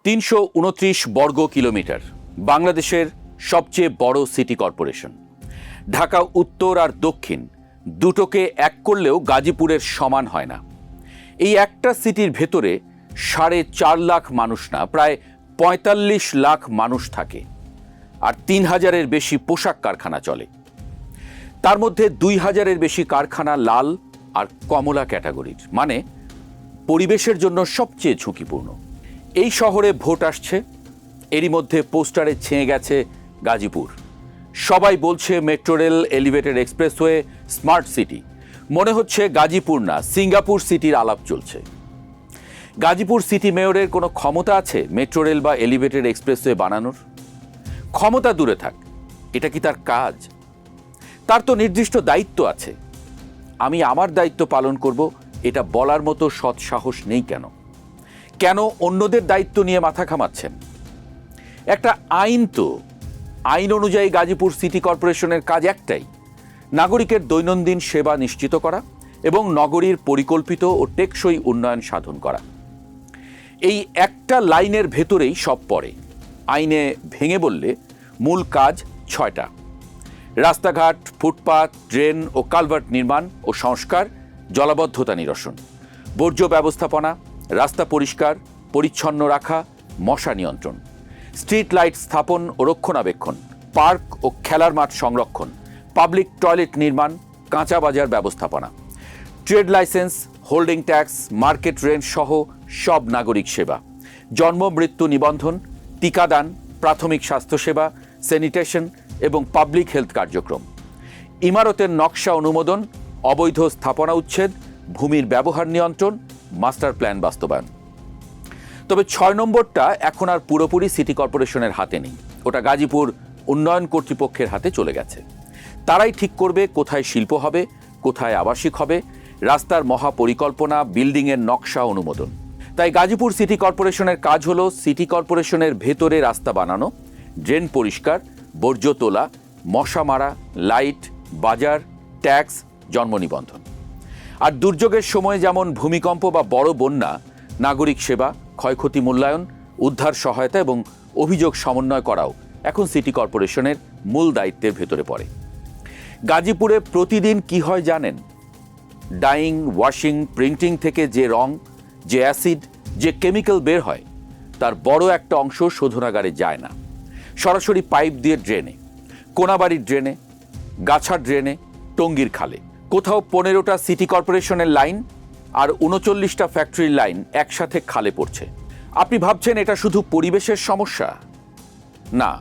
৩২৯ বর্গ কিলোমিটার বাংলাদেশের সবচেয়ে বড় সিটি কর্পোরেশন। ঢাকা উত্তর আর দক্ষিণ দুটোকে এক করলেও গাজীপুরের সমান হয় না। এই একটা সিটির ভেতরে ৪.৫ লাখ মানুষ না, প্রায় ৪৫ লাখ মানুষ থাকে, আর ৩,০০০-এর বেশি পোশাক কারখানা চলে। তার মধ্যে ২,০০০-এর বেশি কারখানা লাল আর কমলা ক্যাটাগরির, মানে পরিবেশের জন্য সবচেয়ে ঝুঁকিপূর্ণ। এই শহরে ভোট আসছে, এরই মধ্যে পোস্টারে ছেয়ে গেছে গাজীপুর। সবাই বলছে metro rail, elevated expressway, smart city. মনে হচ্ছে গাজীপুর না, সিঙ্গাপুর সিটির আলাপ চলছে। গাজীপুর সিটি মেয়রের কোনো ক্ষমতা আছে মেট্রো রেল বা এলিভেটেড এক্সপ্রেসওয়ে বানানোর? ক্ষমতা দূরে থাক, এটা কি তার কাজ? তার তো নির্দিষ্ট দায়িত্ব আছে। আমি আমার দায়িত্ব পালন করব, এটা বলার মতো সৎ সাহস নেই কেন? কেন অন্যদের দায়িত্ব নিয়ে মাথা ঘামাচ্ছেন? একটা আইন তো, আইন অনুযায়ী গাজীপুর সিটি কর্পোরেশনের কাজ একটাই, নাগরিকের দৈনন্দিন সেবা নিশ্চিত করা এবং নগরীর পরিকল্পিত ও টেকসই উন্নয়ন সাধন করা। এই একটা লাইনের ভেতরেই সব পড়ে। আইনে ভেঙে বললে মূল কাজ ৬টা: রাস্তাঘাট, ফুটপাত, ড্রেন ও কালভার্ট নির্মাণ ও সংস্কার, জলাবদ্ধতা নিরসন, বর্জ্য ব্যবস্থাপনা, রাস্তা পরিষ্কার পরিচ্ছন্ন রাখা, মশা নিয়ন্ত্রণ, স্ট্রিট লাইট স্থাপন ও রক্ষণাবেক্ষণ, পার্ক ও খেলার মাঠ সংরক্ষণ, পাবলিক টয়লেট নির্মাণ, কাঁচা বাজার ব্যবস্থাপনা, trade licence, holding tax, market rent সহ সব নাগরিক সেবা, জন্ম মৃত্যু নিবন্ধন, টিকাদান, প্রাথমিক স্বাস্থ্যসেবা, স্যানিটেশন এবং পাবলিক হেলথ কার্যক্রম, ইমারতের নকশা অনুমোদন, অবৈধ স্থাপনা উচ্ছেদ, ভূমির ব্যবহার নিয়ন্ত্রণ, মাস্টার প্ল্যান বাস্তবায়ন। তবে ৬ নম্বরটা এখন আর পুরোপুরি সিটি কর্পোরেশনের হাতে নেই, ওটা গাজীপুর উন্নয়ন কর্তৃপক্ষের হাতে চলে গেছে। তারাই ঠিক করবে কোথায় শিল্প হবে, কোথায় আবাসিক হবে, রাস্তার মহাপরিকল্পনা, বিল্ডিংয়ের নকশা অনুমোদন। তাই গাজীপুর সিটি কর্পোরেশনের কাজ হলো সিটি কর্পোরেশনের ভেতরে রাস্তা বানানো, ড্রেন পরিষ্কার, বর্জ্য তোলা, মশা মারা, লাইট, বাজার, ট্যাক্স, জন্ম নিবন্ধন। আর দুর্যোগের সময় যেমন ভূমিকম্প বা বড় বন্যা, নাগরিক সেবা, ক্ষয়ক্ষতি মূল্যায়ন, উদ্ধার সহায়তা এবং অভিযোগ সমন্বয় করাও এখন সিটি কর্পোরেশনের মূল দায়িত্বের ভেতরে পড়ে। গাজীপুরে প্রতিদিন কি হয় জানেন? ডাইং, ওয়াশিং, প্রিন্টিং থেকে যে রং, যে অ্যাসিড, যে কেমিক্যাল বের হয়, তার বড় একটা অংশ শোধনাগারে যায় না, সরাসরি পাইপ দিয়ে ড্রেনে, কোনাবাড়ির ড্রেনে, গাছার ড্রেনে, টঙ্গীর খালে। কোথাও 15টা সিটি কর্পোরেশনের লাইন আর 39টা ফ্যাক্টরির লাইন একসাথে খালে পড়ছে। আপনি ভাবছেন এটা শুধু পরিবেশের সমস্যা? না,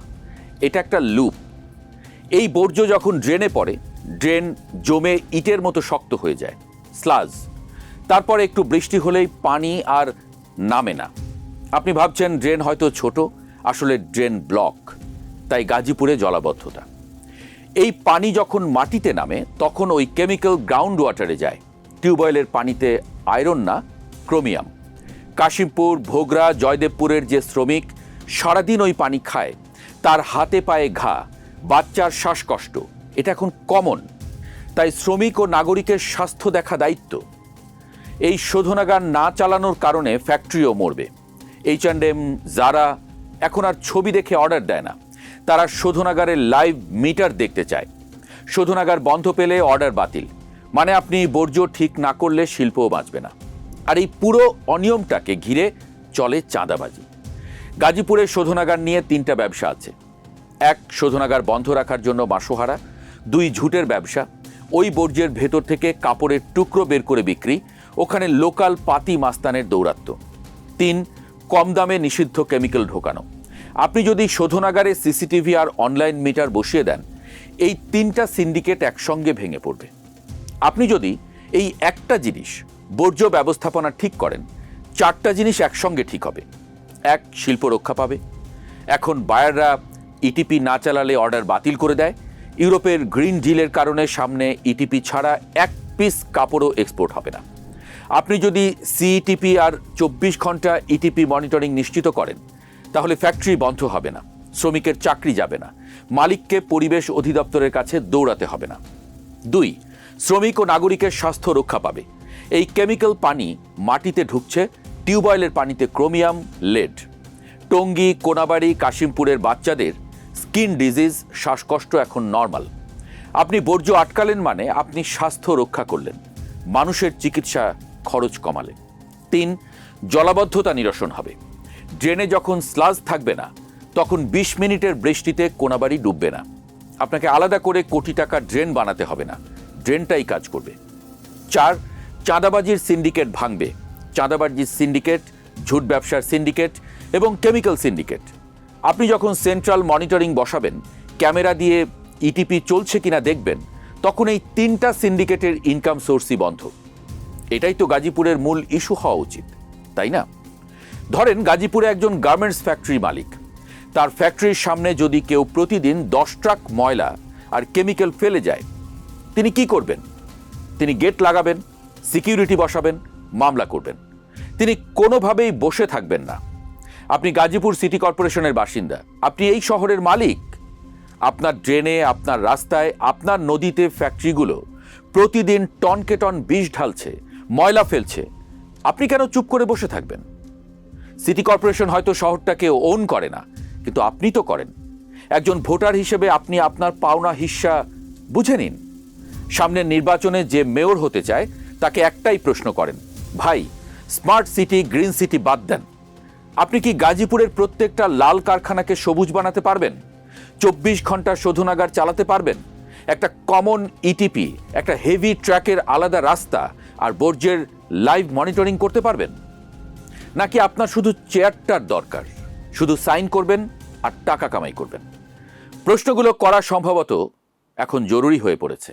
এটা একটা লুপ। এই বর্জ্য যখন ড্রেনে পড়ে, ড্রেন জমে ইটের মতো শক্ত হয়ে যায়, স্লাজ। তারপর একটু বৃষ্টি হলেই পানি আর নামে না। আপনি ভাবছেন ড্রেন হয়তো ছোট, আসলে ড্রেন ব্লক। তাই গাজীপুরে জলাবদ্ধতা। এই পানি যখন মাটিতে নামে তখন ওই কেমিক্যাল গ্রাউন্ড ওয়াটারে যায়। টিউবওয়েলের পানিতে আয়রন না, ক্রোমিয়াম। কাশিমপুর, ভোগড়া, জয়দেবপুরের যে শ্রমিক সারাদিন ওই পানি খায়, তার হাতে পায়ে ঘা, বাচ্চার শ্বাসকষ্ট, এটা এখন কমন। তাই শ্রমিক ও নাগরিকের স্বাস্থ্য দেখা দায়িত্ব। এই শোধনাগার না চালানোর কারণে ফ্যাক্টরিও মরবে। H&M, জারা এখন আর ছবি দেখে অর্ডার দেয় না, তারা শোধনাগারের লাইভ মিটার দেখতে চায়। শোধনাগার বন্ধ পেলে অর্ডার বাতিল, মানে আপনি বর্জ্য ঠিক না করলে শিল্পও বাঁচবে না। আর এই পুরো অনিয়মটাকে ঘিরে চলে চাঁদাবাজি। গাজীপুরে শোধনাগার নিয়ে 3টা ব্যবসা আছে। 1, শোধনাগার বন্ধ রাখার জন্য মাসোহারা। 2, ঝুটের ব্যবসা, ওই বর্জ্যের ভেতর থেকে কাপড়ের টুকরো বের করে বিক্রি, ওখানে লোকাল পাতি মাস্তানের দৌরাত্ম্য। 3, কম দামে নিষিদ্ধ কেমিক্যাল ঢোকানো। আপনি যদি শোধনাগারে সিসিটিভি আর অনলাইন মিটার বসিয়ে দেন, এই 3টা সিন্ডিকেট একসঙ্গে ভেঙে পড়বে। আপনি যদি এই একটা জিনিস, বর্জ্য ব্যবস্থাপনা ঠিক করেন, 4টা জিনিস একসঙ্গে ঠিক হবে। 1, শিল্প রক্ষা পাবে। এখন বায়াররা ইটিপি না চালালে অর্ডার বাতিল করে দেয়। ইউরোপের গ্রিন ডিলের কারণে সামনে ইটিপি ছাড়া 1 পিস কাপড়ও এক্সপোর্ট হবে না। আপনি যদি সিইটিপি আর 24 ঘন্টা ইটিপি মনিটরিং নিশ্চিত করেন, তাহলে ফ্যাক্টরি বন্ধ হবে না, শ্রমিকের চাকরি যাবে না, মালিককে পরিবেশ অধিদপ্তরের কাছে দৌড়াতে হবে না। 2, শ্রমিক ও নাগরিকের স্বাস্থ্য রক্ষা পাবে। এই কেমিক্যাল পানি মাটিতে ঢুকছে, টিউবওয়েলের পানিতে ক্রোমিয়াম, লেড। টঙ্গী, কোনাবাড়ি, কাশিমপুরের বাচ্চাদের স্কিন ডিজিজ, শ্বাসকষ্ট এখন নর্মাল। আপনি বর্জ্য আটকালেন মানে আপনি স্বাস্থ্য রক্ষা করলেন, মানুষের চিকিৎসা খরচ কমালেন। 3, জলাবদ্ধতা নিরসন হবে। ড্রেনে যখন স্লাজ থাকবে না, তখন 20 মিনিটের বৃষ্টিতে কোনাবাড়ি ডুববে না। আপনাকে আলাদা করে কোটি টাকার ড্রেন বানাতে হবে না, ড্রেনটাই কাজ করবে। 4, চাঁদাবাজির সিন্ডিকেট ভাঙবে। চাঁদাবাজির সিন্ডিকেট, ঝুট ব্যবসার সিন্ডিকেট এবং কেমিক্যাল সিন্ডিকেট। আপনি যখন সেন্ট্রাল মনিটরিং বসাবেন, ক্যামেরা দিয়ে ইটিপি চলছে কিনা দেখবেন, তখন এই 3টা সিন্ডিকেটের ইনকাম সোর্সই বন্ধ। এটাই তো গাজীপুরের মূল ইস্যু হওয়া উচিত, তাই না? ধরেন গাজীপুরে একজন গার্মেন্টস ফ্যাক্টরি মালিক, তার ফ্যাক্টরির সামনে যদি কেউ প্রতিদিন 10 ট্রাক ময়লা আর কেমিক্যাল ফেলে যায়, তিনি কি করবেন? তিনি গেট লাগাবেন, সিকিউরিটি বসাবেন, মামলা করবেন। তিনি কোনোভাবেই বসে থাকবেন না। আপনি গাজীপুর সিটি কর্পোরেশনের বাসিন্দা, আপনি এই শহরের মালিক। আপনার ড্রেনে, আপনার রাস্তায়, আপনার নদীতে ফ্যাক্টরিগুলো প্রতিদিন টনকে টন বিষ ঢালছে, ময়লা ফেলছে। আপনি কেন চুপ করে বসে থাকবেন? সিটি কর্পোরেশন হয়তো শহরটাকে ওন করে না, কিন্তু আপনি তো করেন। একজন ভোটার হিসেবে আপনি আপনার পাওনা হিস্সা বুঝে নিন। সামনের নির্বাচনে যে মেয়র হতে চায় তাকে একটাই প্রশ্ন করেন, ভাই স্মার্ট সিটি, গ্রিন সিটি বাদ দেন। আপনি কি গাজীপুরের প্রত্যেকটা লাল কারখানাকে সবুজ বানাতে পারবেন? 24 ঘন্টা শোধনাগার চালাতে পারবেন? একটা কমন ইটিপি, একটা হেভি ট্র্যাকের আলাদা রাস্তা আর বর্জ্যের লাইভ মনিটরিং করতে পারবেন? নাকি আপনার শুধু চেয়ারটার দরকার, শুধু সাইন করবেন আর টাকা কামাই করবেন? প্রশ্নগুলো করা সম্ভবত এখন জরুরি হয়ে পড়েছে।